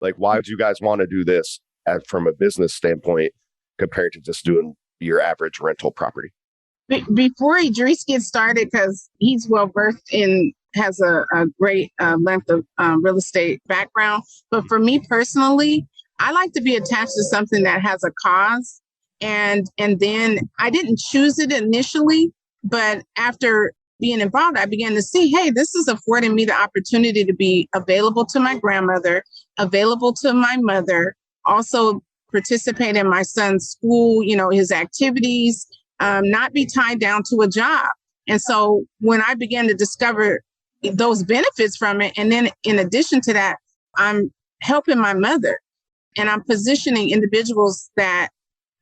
Like, why would you guys want to do this from a business standpoint compared to just doing your average rental property? Before Idris gets started, because he's well versed in, has a great length of real estate background. But for me personally, I like to be attached to something that has a cause. And then I didn't choose it initially, but after being involved, I began to see, hey, this is affording me the opportunity to be available to my grandmother, available to my mother, also participate in my son's school, his activities, not be tied down to a job. And so when I began to discover those benefits from it, and then in addition to that, I'm helping my mother and I'm positioning individuals that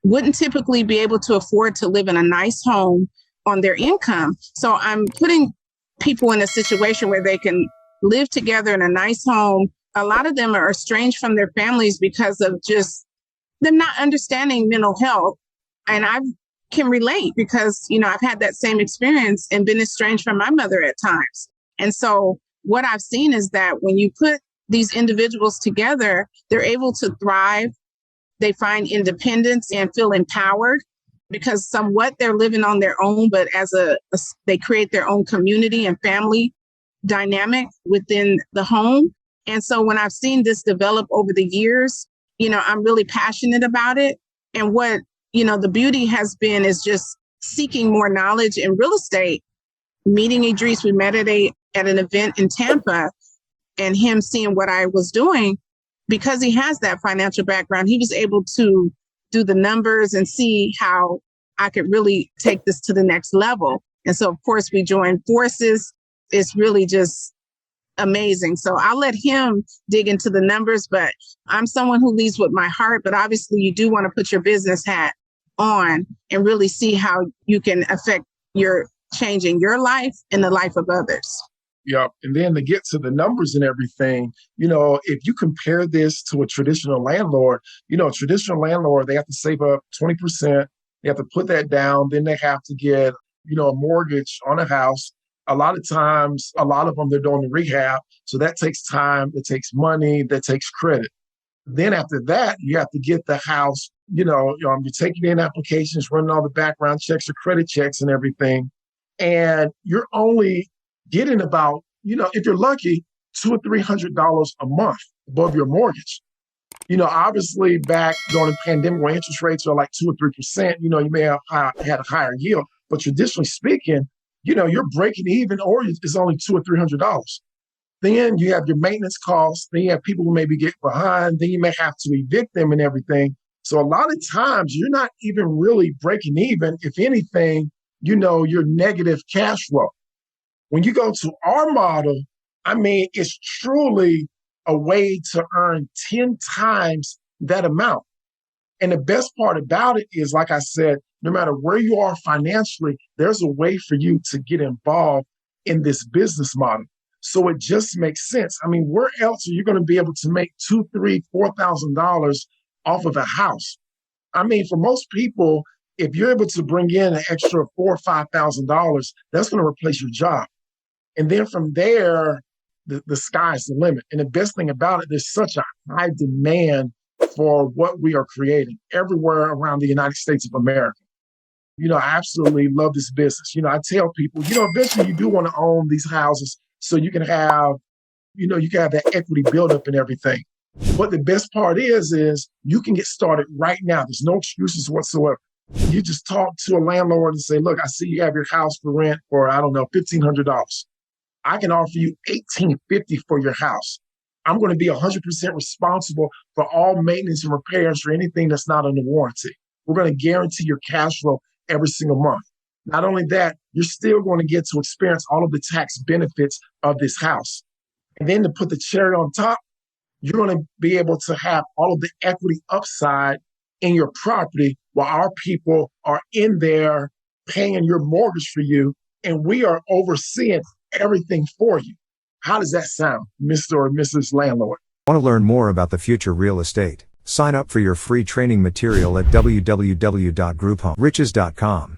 wouldn't typically be able to afford to live in a nice home on their income. So I'm putting people in a situation where they can live together in a nice home. A lot of them are estranged from their families because of just them not understanding mental health. And I can relate because, I've had that same experience and been estranged from my mother at times. And so what I've seen is that when you put these individuals together, they're able to thrive. They find independence and feel empowered because somewhat they're living on their own, but they create their own community and family dynamic within the home. And so when I've seen this develop over the years, I'm really passionate about it. And what, the beauty has been is just seeking more knowledge in real estate. Meeting Idris, we met at an event in Tampa, and him seeing what I was doing, because he has that financial background, he was able to do the numbers and see how I could really take this to the next level. And so, of course, we joined forces. It's really just amazing. So I'll let him dig into the numbers, but I'm someone who leads with my heart. But obviously, you do want to put your business hat on and really see how you can affect your changing your life and the life of others. Yep. And then to get to the numbers and everything, if you compare this to a traditional landlord, they have to save up 20%. They have to put that down. Then they have to get, a mortgage on a house. A lot of times, a lot of them, they're doing the rehab. So that takes time, that takes money, that takes credit. Then after that, you have to get the house, you're taking in applications, running all the background checks or credit checks and everything. And you're only getting about, if you're lucky, $200 or $300 a month above your mortgage. Obviously back during the pandemic where interest rates are like 2 or 3%, you may have had a higher yield, but traditionally speaking, you're breaking even or it's only $200 or $300. Then you have your maintenance costs. Then you have people who maybe get behind. Then you may have to evict them and everything. So a lot of times you're not even really breaking even. If anything, you're negative cash flow. When you go to our model, it's truly a way to earn 10 times that amount. And the best part about it is, like I said, no matter where you are financially, there's a way for you to get involved in this business model. So it just makes sense. Where else are you going to be able to make $2,000, $3,000, $4,000 off of a house? For most people, if you're able to bring in an extra $4,000 or $5,000, that's going to replace your job. And then from there, the sky's the limit. And the best thing about it, there's such a high demand for what we are creating everywhere around the United States of America. I absolutely love this business. I tell people, eventually you do want to own these houses so you can have, you can have that equity buildup and everything. But the best part is you can get started right now. There's no excuses whatsoever. You just talk to a landlord and say, look, I see you have your house for rent for, $1,500. I can offer you $1,850 for your house. I'm going to be 100% responsible for all maintenance and repairs for anything that's not under warranty. We're going to guarantee your cash flow every single month. Not only that, you're still going to get to experience all of the tax benefits of this house. And then to put the cherry on top, you're going to be able to have all of the equity upside in your property while our people are in there paying your mortgage for you, and we are overseeing everything for you. How does that sound, Mr. or Mrs. Landlord? Want to learn more about the future real estate? Sign up for your free training material at www.grouphomeriches.com.